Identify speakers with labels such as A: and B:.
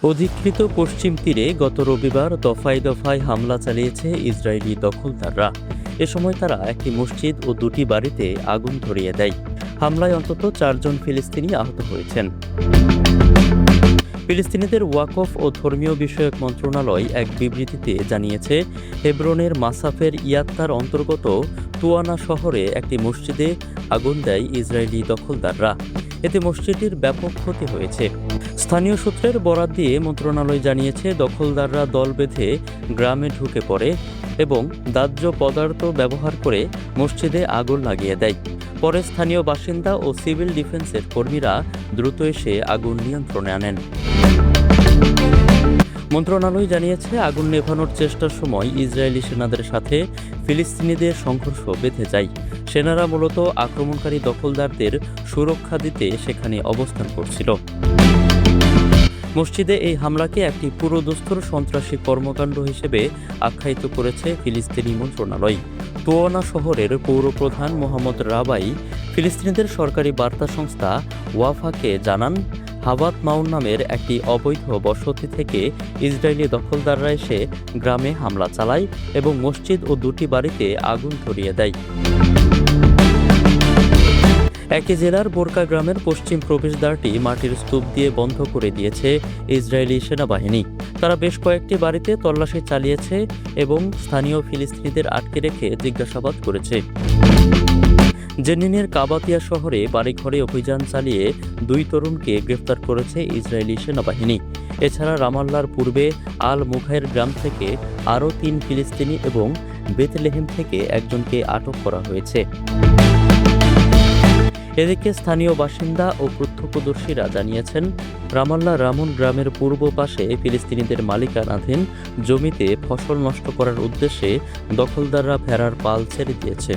A: অধিকৃত পশ্চিম তীরে গত রবিবার দফায় দফায় হামলা চালিয়েছে ইসরায়েলি দখলদাররা। এ সময় তারা একটি মসজিদ ও দুটি বাড়িতে আগুন ধরিয়ে দেয়। হামলায় অন্তত 4 জন ফিলিস্তিনি আহত হয়েছেন। ফিলিস্তিনিদের ওয়াকফ ও ধর্মীয় বিষয়ক মন্ত্রণালয় এক বিবৃতিতে জানিয়েছে, হেব্রনের মাসাফের ইয়াত্তার অন্তর্গত তুয়ানা শহরে একটি মসজিদে আগুন দেয় ইসরায়েলি দখলদাররা। এতে মসজিদটির ব্যাপক ক্ষতি হয়েছে। স্থানীয় সূত্রের বরাত দিয়ে মন্ত্রণালয় জানিয়েছে, দখলদাররা দল বেঁধে গ্রামে ঢুকে পড়ে এবং দাহ্য পদার্থ ব্যবহার করে মসজিদে আগুন লাগিয়ে দেয়। পরে স্থানীয় বাসিন্দা ও সিভিল ডিফেন্সের কর্মীরা দ্রুত এসে আগুন নিয়ন্ত্রণে আনেন। মন্ত্রণালয় জানিয়েছে, আগুন নেভানোর চেষ্টার সময় ইসরায়েলি সেনাদের সাথে ফিলিস্তিনিদের সংঘর্ষ বেঁধে যায়। সেনারা মূলত আক্রমণকারী দখলদারদের সুরক্ষা দিতে সেখানে অবস্থান করছিল। মসজিদে এই হামলাকে একটি পুরোদস্তুর সন্ত্রাসী কর্মকাণ্ড হিসেবে আখ্যায়িত করেছে ফিলিস্তিনি মন্ত্রণালয়। তুয়ানা শহরের পৌরপ্রধান মোহাম্মদ রাবাই ফিলিস্তিনিদের সরকারি বার্তা সংস্থা ওয়াফাকে জানান, হাবাত মাউন নামের একটি অবৈধ বসতি থেকে ইসরায়েলি দখলদাররা এসে গ্রামে হামলা চালায় এবং মসজিদ ও দুটি বাড়িতে আগুন ধরিয়ে দেয়। একই জেলার বোরকা গ্রামের পশ্চিম প্রবেশদ্বারটি মাটির স্তূপ দিয়ে বন্ধ করে দিয়েছে ইসরায়েলি সেনাবাহিনী। তারা বেশ কয়েকটি বাড়িতে তল্লাশি চালিয়েছে এবং স্থানীয় ফিলিস্তিনিদের আটকে রেখে জিজ্ঞাসাবাদ করেছে। জেনিনের কাবাতিয়া শহরে বাড়িঘরে অভিযান চালিয়ে 2 তরুণকে গ্রেফতার করেছে ইসরায়েলি সেনাবাহিনী। এছাড়া রামাল্লার পূর্বে আল মুঘাইর গ্রাম থেকে আরও 3 ফিলিস্তিনি এবং বেথলেহেম থেকে একজনকে আটক করা হয়েছে। এদিকে স্থানীয় বাসিন্দা ও প্রত্যক্ষদর্শীরা জানিয়েছেন, রামাল্লা রামন গ্রামের পূর্ব পাশে ফিলিস্তিনিদের মালিকানাধীন জমিতে ফসল নষ্ট করার উদ্দেশ্যে দখলদাররা ভেড়ার পাল ছেড়ে দিয়েছে।